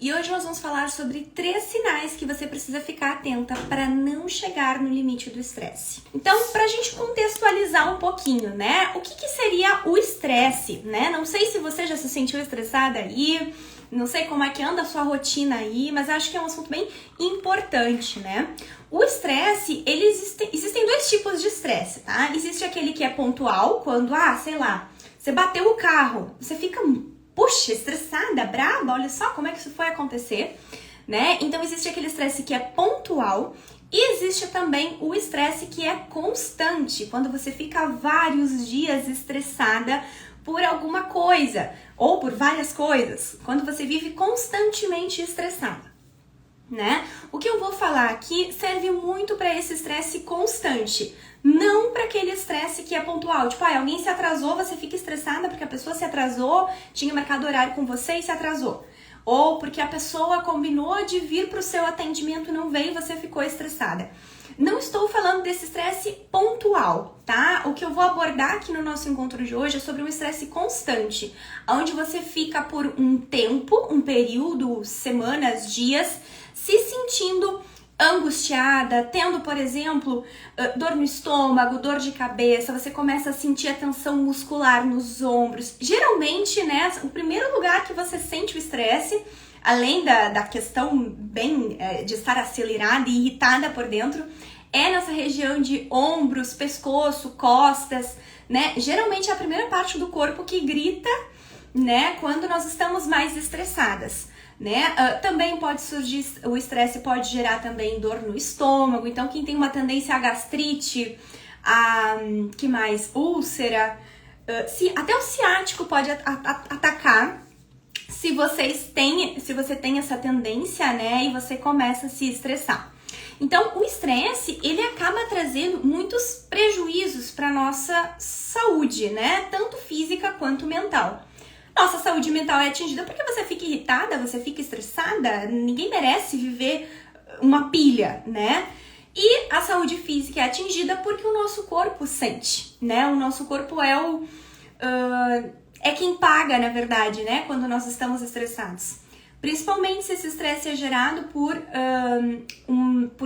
E hoje nós vamos falar sobre 3 sinais que você precisa ficar atenta para não chegar no limite do estresse. Então, para a gente contextualizar um pouquinho, né? O que seria o estresse, né? Não sei se você já se sentiu estressada aí, não sei como é que anda a sua rotina aí, mas acho que é um assunto bem importante, né? O estresse, existem 2 tipos de estresse, tá? Existe aquele que é pontual, quando, sei lá, você bateu o carro, você fica... puxa, estressada, braba, olha só como é que isso foi acontecer, né? Então existe aquele estresse que é pontual e existe também o estresse que é constante, quando você fica vários dias estressada por alguma coisa ou por várias coisas, quando você vive constantemente estressada, né? O que eu vou falar aqui serve muito para esse estresse constante, não para aquele estresse que é pontual. Tipo, alguém se atrasou, você fica estressada porque a pessoa se atrasou, tinha marcado horário com você e se atrasou. Ou porque a pessoa combinou de vir para o seu atendimento e não veio e você ficou estressada. Não estou falando desse estresse pontual, tá? O que eu vou abordar aqui no nosso encontro de hoje é sobre um estresse constante, onde você fica por um tempo, um período, semanas, dias, se sentindo angustiada, tendo, por exemplo, dor no estômago, dor de cabeça, você começa a sentir a tensão muscular nos ombros. Geralmente, né, o primeiro lugar que você sente o estresse, além da questão de estar acelerada e irritada por dentro, é nessa região de ombros, pescoço, costas, né? Geralmente é a primeira parte do corpo que grita, né, quando nós estamos mais estressadas. Né? Também pode surgir, o estresse pode gerar também dor no estômago, então quem tem uma tendência a gastrite, que mais? Úlcera, até o ciático pode atacar se você tem essa tendência, né, e você começa a se estressar. Então, o estresse, ele acaba trazendo muitos prejuízos para nossa saúde, né, tanto física quanto mental. Nossa saúde mental é atingida porque você fica irritada, você fica estressada, ninguém merece viver uma pilha, né? E a saúde física é atingida porque o nosso corpo sente, né? O nosso corpo é quem paga, na verdade, né? Quando nós estamos estressados. Principalmente se esse estresse é gerado por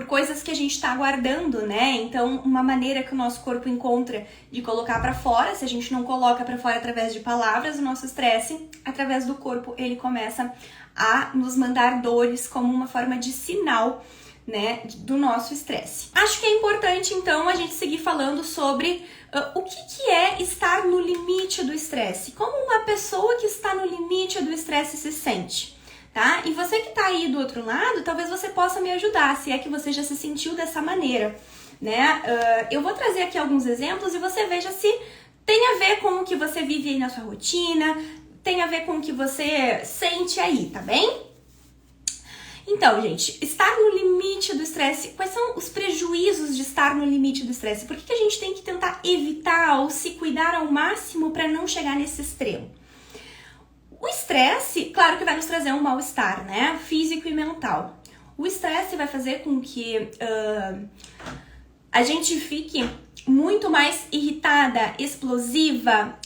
coisas que a gente está guardando, né? Então, uma maneira que o nosso corpo encontra de colocar para fora, se a gente não coloca para fora através de palavras, o nosso estresse, através do corpo, ele começa a nos mandar dores como uma forma de sinal, né, do nosso estresse. Acho que é importante, então, a gente seguir falando sobre o que é estar no limite do estresse. Como uma pessoa que está no limite do estresse se sente. Tá? E você que tá aí do outro lado, talvez você possa me ajudar, se é que você já se sentiu dessa maneira, né? Eu vou trazer aqui alguns exemplos e você veja se tem a ver com o que você vive aí na sua rotina, tem a ver com o que você sente aí, tá bem? Então, gente, estar no limite do estresse, quais são os prejuízos de estar no limite do estresse? Por que a gente tem que tentar evitar ou se cuidar ao máximo para não chegar nesse extremo? O estresse, claro que vai nos trazer um mal-estar, né? Físico e mental. O estresse vai fazer com que a gente fique muito mais irritada, explosiva,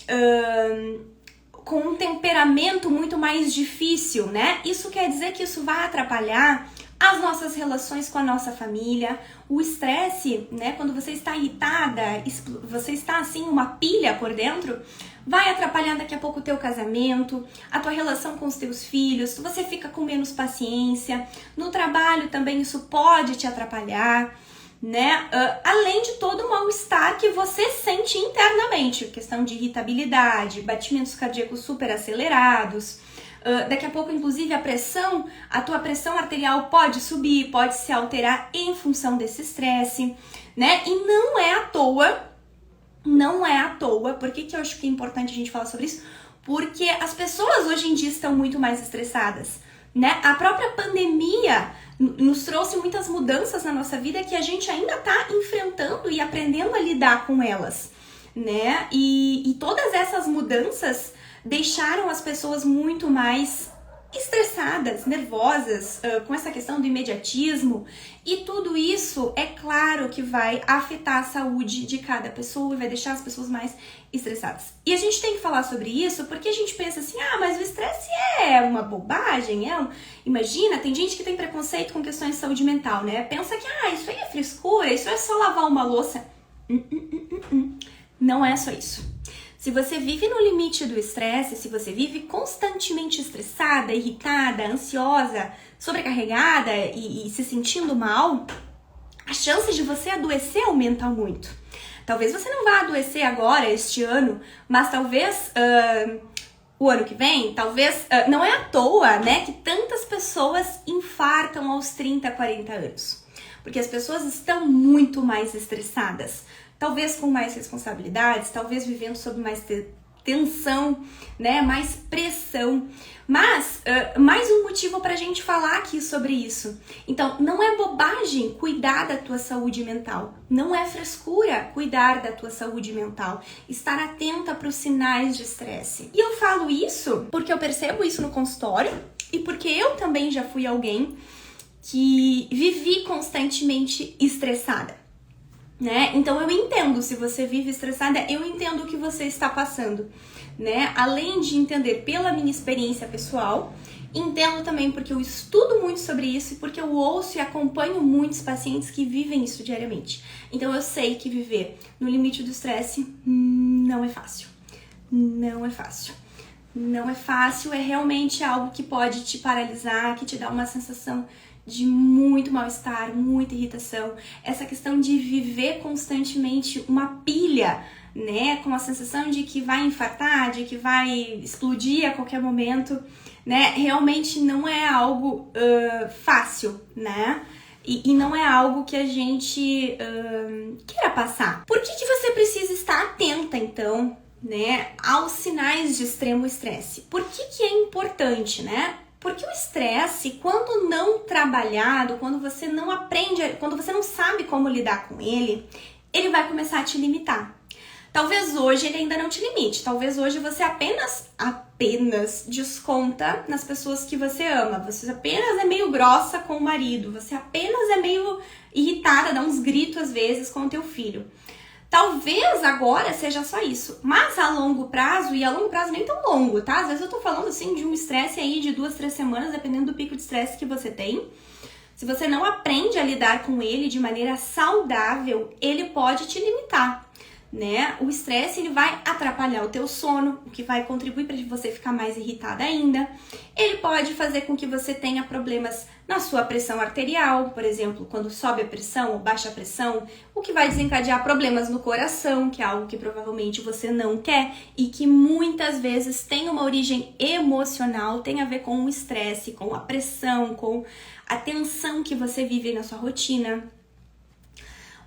com um temperamento muito mais difícil, né? Isso quer dizer que isso vai atrapalhar as nossas relações com a nossa família. O estresse, né? Quando você está irritada, você está assim uma pilha por dentro, vai atrapalhar daqui a pouco o teu casamento, a tua relação com os teus filhos, você fica com menos paciência. No trabalho também isso pode te atrapalhar, né? Além de todo o mal-estar que você sente internamente, questão de irritabilidade, batimentos cardíacos super acelerados. Daqui a pouco, inclusive, a tua pressão arterial pode subir, pode se alterar em função desse estresse, né? E não é à toa, por que eu acho que é importante a gente falar sobre isso? Porque as pessoas hoje em dia estão muito mais estressadas, né? A própria pandemia nos trouxe muitas mudanças na nossa vida que a gente ainda está enfrentando e aprendendo a lidar com elas, né? E todas essas mudanças deixaram as pessoas muito mais estressadas, nervosas, com essa questão do imediatismo, e tudo isso é claro que vai afetar a saúde de cada pessoa e vai deixar as pessoas mais estressadas. E a gente tem que falar sobre isso porque a gente pensa assim, mas o estresse é uma bobagem, imagina, tem gente que tem preconceito com questões de saúde mental, né? Pensa que, isso aí é frescura, isso é só lavar uma louça. Não é só isso. Se você vive no limite do estresse, se você vive constantemente estressada, irritada, ansiosa, sobrecarregada e se sentindo mal, a chance de você adoecer aumenta muito. Talvez você não vá adoecer agora, este ano, mas talvez o ano que vem, talvez... não é à toa, né, que tantas pessoas infartam aos 30, 40 anos. Porque as pessoas estão muito mais estressadas. Talvez com mais responsabilidades, talvez vivendo sob mais tensão, né, mais pressão. Mas, mais um motivo pra gente falar aqui sobre isso. Então, não é bobagem cuidar da tua saúde mental. Não é frescura cuidar da tua saúde mental. Estar atenta para os sinais de estresse. E eu falo isso porque eu percebo isso no consultório e porque eu também já fui alguém que vivi constantemente estressada. Né? Então eu entendo, se você vive estressada, eu entendo o que você está passando, né? Além de entender pela minha experiência pessoal, entendo também porque eu estudo muito sobre isso e porque eu ouço e acompanho muitos pacientes que vivem isso diariamente. Então eu sei que viver no limite do estresse não é fácil. Não é fácil. Não é fácil, é realmente algo que pode te paralisar, que te dá uma sensação de muito mal-estar, muita irritação, essa questão de viver constantemente uma pilha, né, com a sensação de que vai infartar, de que vai explodir a qualquer momento, né, realmente não é algo fácil, né, e não é algo que a gente queira passar. Por que você precisa estar atenta, então, né, aos sinais de extremo estresse? Por que é importante, né? Porque o estresse, quando não trabalhado, quando você não aprende, quando você não sabe como lidar com ele, ele vai começar a te limitar. Talvez hoje ele ainda não te limite, talvez hoje você apenas desconta nas pessoas que você ama, você apenas é meio grossa com o marido, você apenas é meio irritada, dá uns gritos às vezes com o teu filho. Talvez agora seja só isso, mas a longo prazo, e a longo prazo nem tão longo, tá? Às vezes eu tô falando assim de um estresse aí de 2, 3 semanas, dependendo do pico de estresse que você tem. Se você não aprende a lidar com ele de maneira saudável, ele pode te limitar, né? O estresse, ele vai atrapalhar o teu sono, o que vai contribuir para você ficar mais irritada ainda. Ele pode fazer com que você tenha problemas na sua pressão arterial, por exemplo, quando sobe a pressão ou baixa a pressão, o que vai desencadear problemas no coração, que é algo que provavelmente você não quer e que muitas vezes tem uma origem emocional, tem a ver com o estresse, com a pressão, com a tensão que você vive na sua rotina.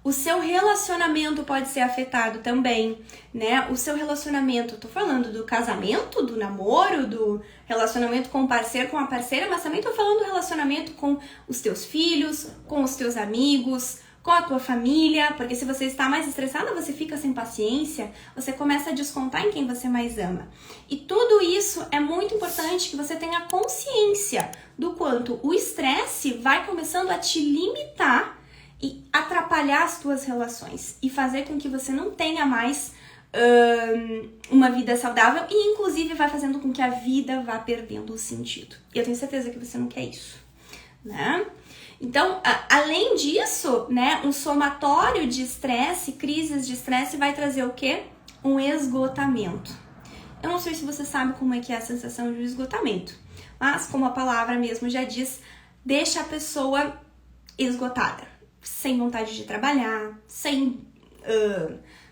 O seu relacionamento pode ser afetado também, né? O seu relacionamento, tô falando do casamento, do namoro, do relacionamento com o parceiro, com a parceira, mas também tô falando do relacionamento com os teus filhos, com os teus amigos, com a tua família, porque se você está mais estressada, você fica sem paciência, você começa a descontar em quem você mais ama. E tudo isso é muito importante que você tenha consciência do quanto o estresse vai começando a te limitar e atrapalhar as tuas relações e fazer com que você não tenha mais uma vida saudável e inclusive vai fazendo com que a vida vá perdendo o sentido. E eu tenho certeza que você não quer isso, né? Então, além disso, né, um somatório de estresse, crises de estresse vai trazer o quê? Um esgotamento. Eu não sei se você sabe como é que é a sensação de esgotamento, mas como a palavra mesmo já diz, deixa a pessoa esgotada. Sem vontade de trabalhar,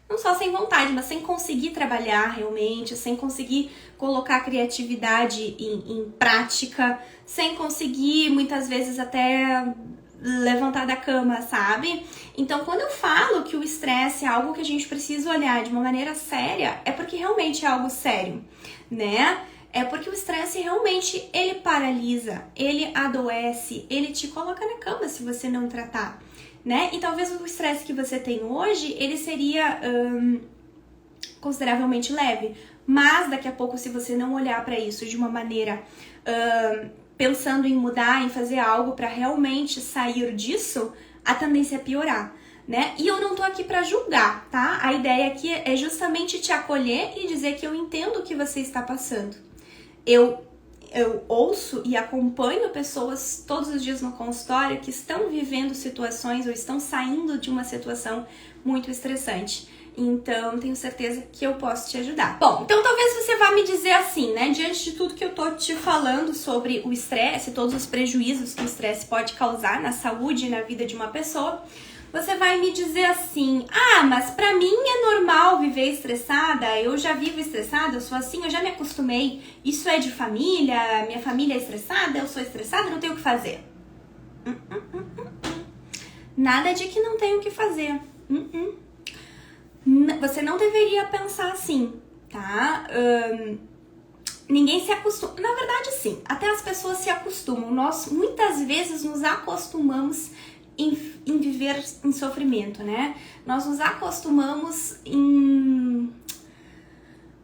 não só sem vontade, mas sem conseguir trabalhar realmente, sem conseguir colocar a criatividade em prática, sem conseguir muitas vezes até levantar da cama, sabe? Então, quando eu falo que o estresse é algo que a gente precisa olhar de uma maneira séria, é porque realmente é algo sério, né? É porque o estresse realmente, ele paralisa, ele adoece, ele te coloca na cama se você não tratar, né? E talvez o estresse que você tem hoje, ele seria consideravelmente leve, Mas daqui a pouco, se você não olhar para isso de uma maneira pensando em mudar, em fazer algo para realmente sair disso, a tendência é piorar, né? E eu não tô aqui para julgar, tá? A ideia aqui é justamente te acolher e dizer que eu entendo o que você está passando. Eu ouço e acompanho pessoas todos os dias no consultório que estão vivendo situações ou estão saindo de uma situação muito estressante. Então, tenho certeza que eu posso te ajudar. Bom, então talvez você vá me dizer assim, né? Diante de tudo que eu tô te falando sobre o estresse, todos os prejuízos que o estresse pode causar na saúde e na vida de uma pessoa, você vai me dizer assim, mas pra mim é normal viver estressada, eu já vivo estressada, eu sou assim, eu já me acostumei, isso é de família, minha família é estressada, eu sou estressada, não tenho o que fazer. Nada de que não tenho o que fazer. Você não deveria pensar assim, tá? Ninguém se acostuma. Na verdade, sim, até as pessoas se acostumam. Nós muitas vezes nos acostumamos em viver em sofrimento, né? Nós nos acostumamos em...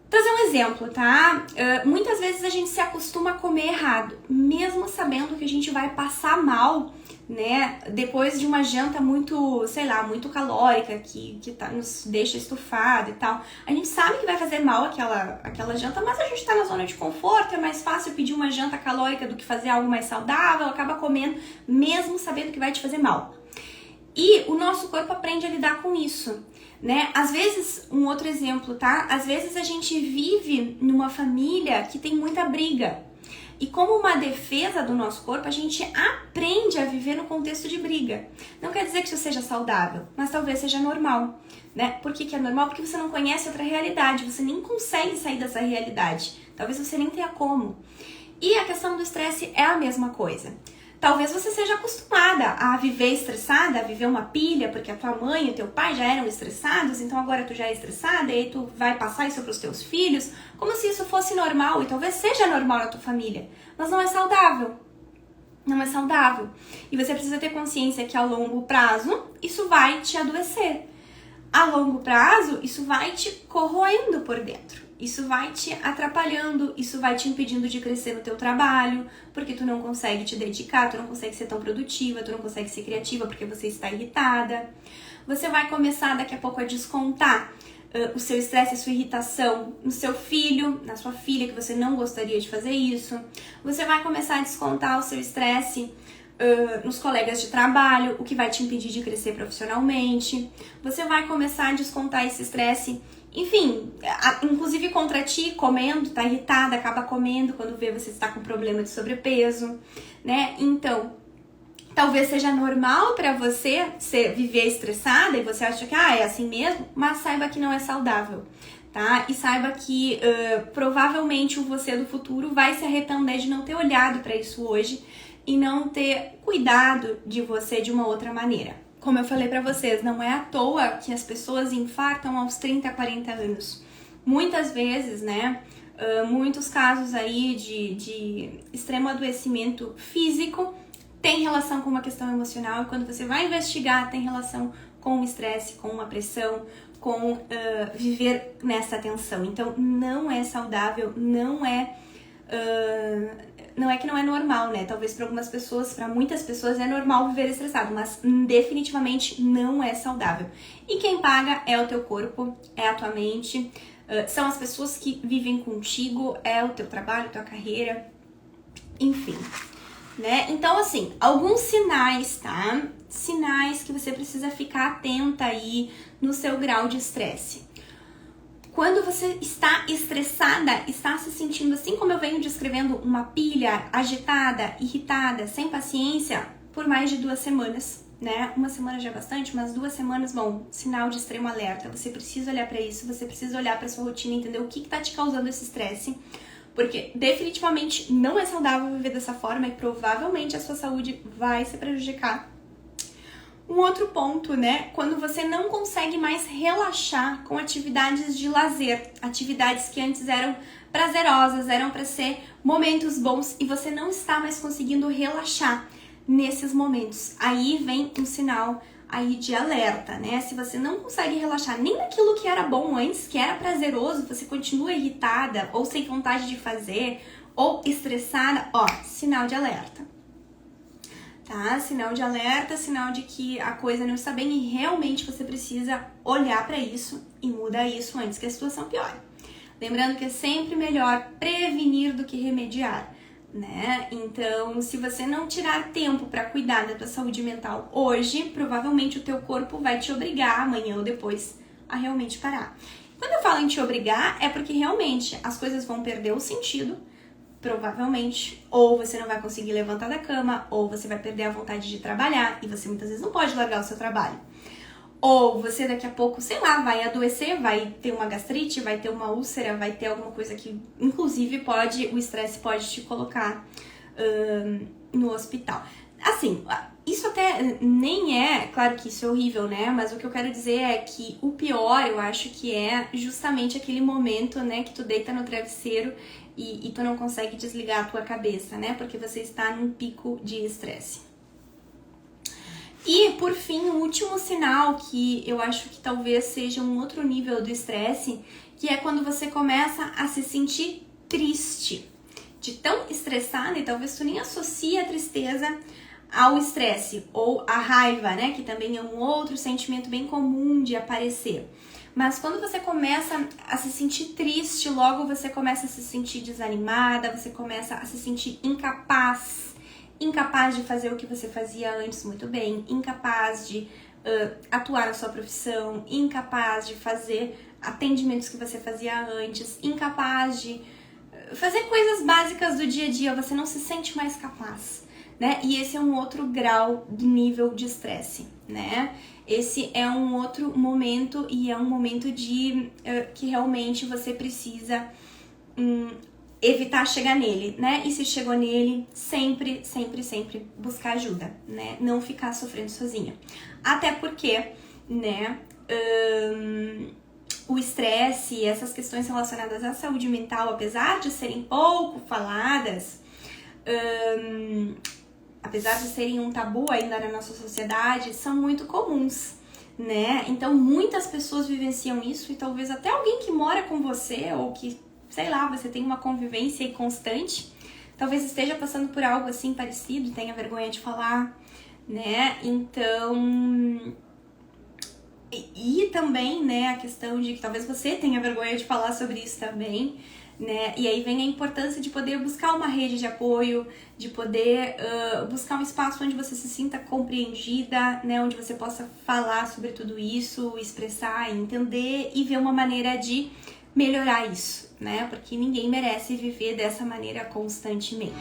Trazer um exemplo, tá? Muitas vezes a gente se acostuma a comer errado, mesmo sabendo que a gente vai passar mal, né? Depois de uma janta muito, sei lá, muito calórica, que nos deixa estufado e tal. A gente sabe que vai fazer mal aquela janta, mas a gente tá na zona de conforto, é mais fácil pedir uma janta calórica do que fazer algo mais saudável, acaba comendo, mesmo sabendo que vai te fazer mal. E o nosso corpo aprende a lidar com isso, né? Às vezes, um outro exemplo, tá? Às vezes a gente vive numa família que tem muita briga. E como uma defesa do nosso corpo, a gente aprende a viver no contexto de briga. Não quer dizer que isso seja saudável, mas talvez seja normal, né? Por que é normal? Porque você não conhece outra realidade, você nem consegue sair dessa realidade. Talvez você nem tenha como. E a questão do estresse é a mesma coisa. Talvez você seja acostumada a viver estressada, a viver uma pilha, porque a tua mãe e o teu pai já eram estressados, então agora tu já é estressada e aí tu vai passar isso para os teus filhos, como se isso fosse normal, e talvez seja normal na tua família, mas não é saudável. Não é saudável. E você precisa ter consciência que a longo prazo isso vai te adoecer. A longo prazo isso vai te corroendo por dentro. Isso vai te atrapalhando, isso vai te impedindo de crescer no teu trabalho, porque tu não consegue te dedicar, tu não consegue ser tão produtiva, tu não consegue ser criativa porque você está irritada. Você vai começar daqui a pouco a descontar o seu estresse, a sua irritação no seu filho, na sua filha, que você não gostaria de fazer isso. Você vai começar a descontar o seu estresse nos colegas de trabalho, o que vai te impedir de crescer profissionalmente. Você vai começar a descontar esse estresse, enfim, inclusive contra ti, comendo, tá irritada, acaba comendo quando vê você está com problema de sobrepeso, né? Então, talvez seja normal pra você viver estressada e você acha que é assim mesmo, mas saiba que não é saudável, tá? E saiba que provavelmente o você do futuro vai se arrepender de não ter olhado pra isso hoje e não ter cuidado de você de uma outra maneira. Como eu falei pra vocês, não é à toa que as pessoas infartam aos 30, 40 anos. Muitas vezes, né, muitos casos aí de extremo adoecimento físico tem relação com uma questão emocional, e quando você vai investigar, tem relação com o estresse, com uma pressão, com viver nessa tensão. Então, não é saudável, não é que não é normal, né? Talvez para algumas pessoas, para muitas pessoas é normal viver estressado, mas definitivamente não é saudável. E quem paga é o teu corpo, é a tua mente, são as pessoas que vivem contigo, é o teu trabalho, tua carreira, enfim, né? Então, assim, alguns sinais, tá? Sinais que você precisa ficar atenta aí no seu grau de estresse. Quando você está estressada, está se sentindo assim como eu venho descrevendo, uma pilha, agitada, irritada, sem paciência, por mais de 2 semanas, né? 1 semana já é bastante, mas 2 semanas, bom, sinal de extremo alerta. Você precisa olhar para isso, você precisa olhar para sua rotina, entender o que está te causando esse estresse, porque definitivamente não é saudável viver dessa forma e provavelmente a sua saúde vai se prejudicar. Um outro ponto, né, quando você não consegue mais relaxar com atividades de lazer, atividades que antes eram prazerosas, eram para ser momentos bons e você não está mais conseguindo relaxar nesses momentos. Aí vem um sinal aí de alerta, né? Se você não consegue relaxar nem naquilo que era bom antes, que era prazeroso, você continua irritada ou sem vontade de fazer ou estressada, ó, sinal de alerta. Tá? Sinal de alerta, sinal de que a coisa não está bem e realmente você precisa olhar para isso e mudar isso antes que a situação piore. Lembrando que é sempre melhor prevenir do que remediar, né? Então, se você não tirar tempo para cuidar da tua saúde mental hoje, provavelmente o teu corpo vai te obrigar amanhã ou depois a realmente parar. Quando eu falo em te obrigar, é porque realmente as coisas vão perder o sentido, provavelmente, ou você não vai conseguir levantar da cama, ou você vai perder a vontade de trabalhar, e você muitas vezes não pode largar o seu trabalho. Ou você daqui a pouco, sei lá, vai adoecer, vai ter uma gastrite, vai ter uma úlcera, vai ter alguma coisa que, inclusive, o estresse pode te colocar no hospital. Assim, isso até nem é, claro que isso é horrível, né? Mas o que eu quero dizer é que o pior, eu acho que é justamente aquele momento, né, que tu deita no travesseiro e tu não consegue desligar a tua cabeça, né? Porque você está num pico de estresse. E, por fim, o último sinal que eu acho que talvez seja um outro nível do estresse, que é quando você começa a se sentir triste. De tão estressada, e talvez tu nem associe a tristeza ao estresse ou à raiva, né? Que também é um outro sentimento bem comum de aparecer. Mas quando você começa a se sentir triste, logo você começa a se sentir desanimada, você começa a se sentir incapaz de fazer o que você fazia antes muito bem, incapaz de atuar na sua profissão, incapaz de fazer atendimentos que você fazia antes, incapaz de fazer coisas básicas do dia a dia, você não se sente mais capaz, né? E esse é um outro grau de nível de estresse, né? Esse é um outro momento e é um momento de que realmente você precisa evitar chegar nele, né? E se chegou nele, sempre buscar ajuda, né? Não ficar sofrendo sozinha. Até porque, né, o estresse e essas questões relacionadas à saúde mental, apesar de serem pouco faladas, apesar de serem um tabu ainda na nossa sociedade, são muito comuns, né? Então, muitas pessoas vivenciam isso e talvez até alguém que mora com você ou que, sei lá, você tem uma convivência constante, talvez esteja passando por algo assim parecido, tenha vergonha de falar, né? Então, e também, né, a questão de que talvez você tenha vergonha de falar sobre isso também, né? E aí vem a importância de poder buscar uma rede de apoio, de poder buscar um espaço onde você se sinta compreendida, né? Onde você possa falar sobre tudo isso, expressar, entender e ver uma maneira de melhorar isso, né? Porque ninguém merece viver dessa maneira constantemente.